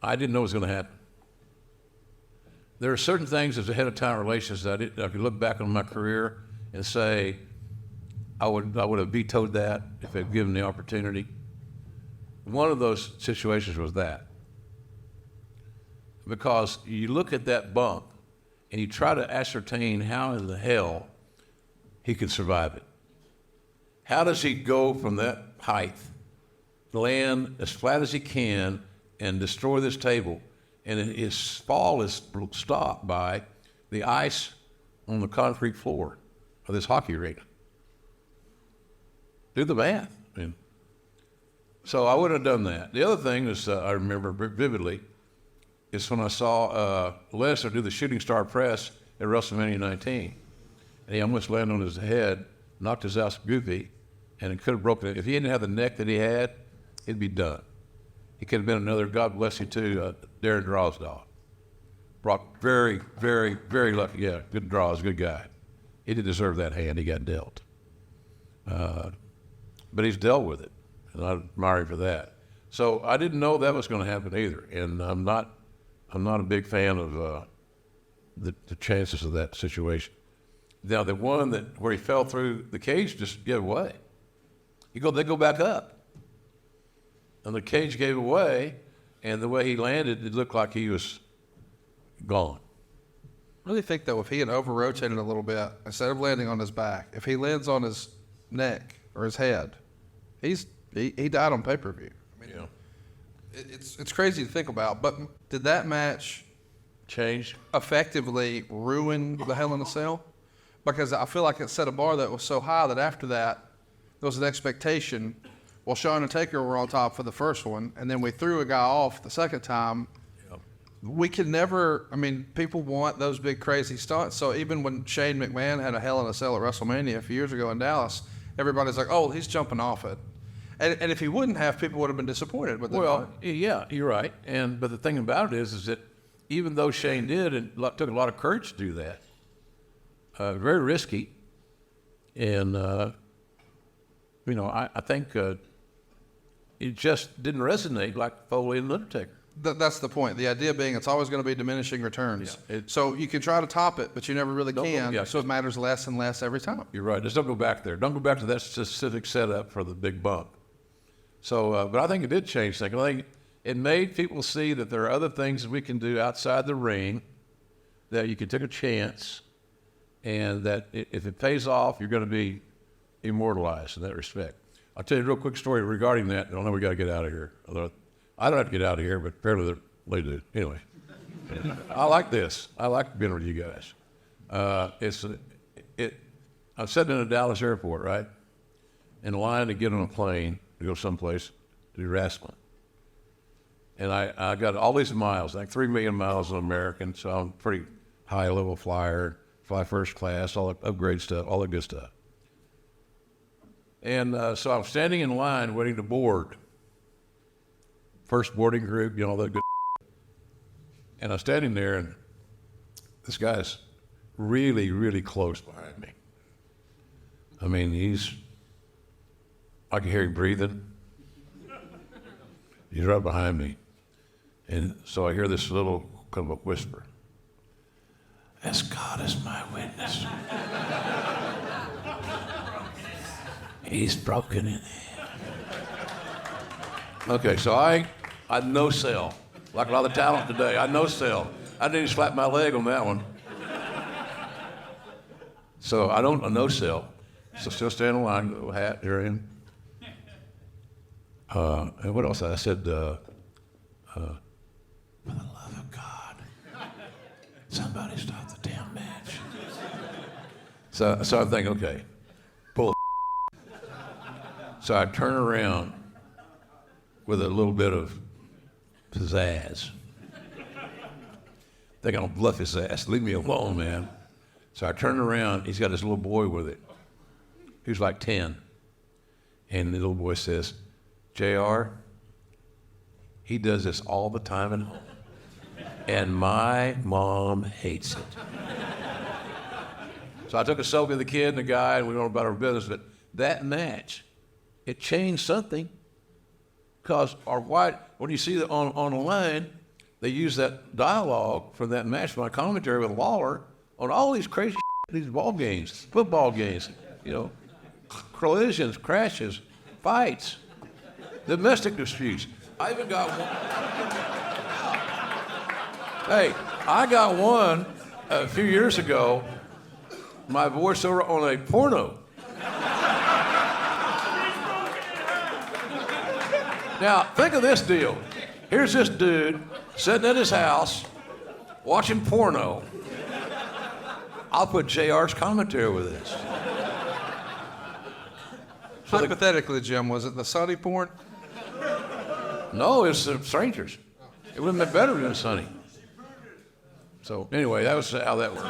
I didn't know it was going to happen. There are certain things as ahead of time relations that I could look back on my career and say, I would have vetoed that if they'd given the opportunity. One of those situations was that. Because you look at that bump and you try to ascertain how in the hell he could survive it. How does he go from that height, land as flat as he can, and destroy this table? And his fall is stopped by the ice on the concrete floor of this hockey rink. Do the math. I mean, so I wouldn't have done that. The other thing is, I remember vividly, is when I saw Lesnar do the shooting star press at WrestleMania 19. And he almost landed on his head, knocked his ass goofy, and it could have broken it. If he didn't have the neck that he had, it'd be done. He could have been another, God bless you too, Darren Drosdale. Brock, very, very, very lucky. Yeah, good draws, good guy. He didn't deserve that hand he got dealt. But he's dealt with it, and I admire him for that. So I didn't know that was going to happen either, and I'm not a big fan of the chances of that situation. Now the one where he fell through the cage just gave away. They go back up. And the cage gave away, and the way he landed, it looked like he was gone. I really think, though, if he had over-rotated a little bit, instead of landing on his back, if he lands on his neck or his head, he died on pay-per-view. I mean, yeah. It's crazy to think about, but did that match effectively ruin the Hell in a Cell? Because I feel like it set a bar that was so high that after that, there was an expectation. Well, Shawn and Taker were on top for the first one, and then we threw a guy off the second time. Yep. We could never, people want those big crazy stunts. So even when Shane McMahon had a Hell in a Cell at WrestleMania a few years ago in Dallas, everybody's like, oh, he's jumping off it. And if he wouldn't have, people would have been disappointed with it. Well, yeah, you're right. But the thing about it is that even though Shane did, it took a lot of courage to do that. Very risky. And, I think it just didn't resonate like Foley and Undertaker. That's the point. The idea being it's always going to be diminishing returns. Yeah, so you can try to top it, but you never really can. So it matters less and less every time. You're right. Just don't go back there. Don't go back to that specific setup for the big bump. So, but I think it did change things. I think it made people see that there are other things that we can do outside the ring, that you can take a chance, and that if it pays off, you're going to be immortalized in that respect. I'll tell you a real quick story regarding that. I don't know, we got to get out of here. Although I don't have to get out of here, but apparently they do. Anyway, I like this. I like being with you guys. I'm sitting in a Dallas airport, right, in line to get on a plane to go someplace to do wrestling. And I got all these miles, like 3 million miles of American, so I'm a pretty high-level flyer, fly first class, all the upgrade stuff, all the good stuff. And so I'm standing in line waiting to board. First boarding group, all that good. And I'm standing there, and this guy's really, really close behind me. I can hear him breathing. He's right behind me. And so I hear this little kind of a whisper. As God is my witness. He's broken in half. Okay, so I no sell. Like a lot of the talent today, I no sell. I didn't even slap my leg on that one. So I no sell. So still stand in line, little hat, here I am. And what else? I said, for the love of God, somebody stop the damn match. So I'm thinking, okay, bull. So I turn around with a little bit of pizzazz. Think I'll bluff his ass. Leave me alone, man. So I turn around. He's got this little boy with it. He was like 10. And the little boy says, JR, he does this all the time at home. And my mom hates it. So I took a selfie of the kid and the guy, and we went about our business. But that match, it changed something. Because when you see that on the line, they used that dialogue from that match, my commentary with Lawler on all these crazy these ball games, football games, you know, collisions, crashes, fights, domestic disputes. I even got one. Hey, I got one a few years ago, my voiceover on a porno. Now, think of this deal. Here's this dude sitting at his house watching porno. I'll put JR's commentary with this. So Hypothetically, Jim, was it the Sunny porn? no, it's the strangers. It would have been better than Sunny. So anyway, that was how that worked.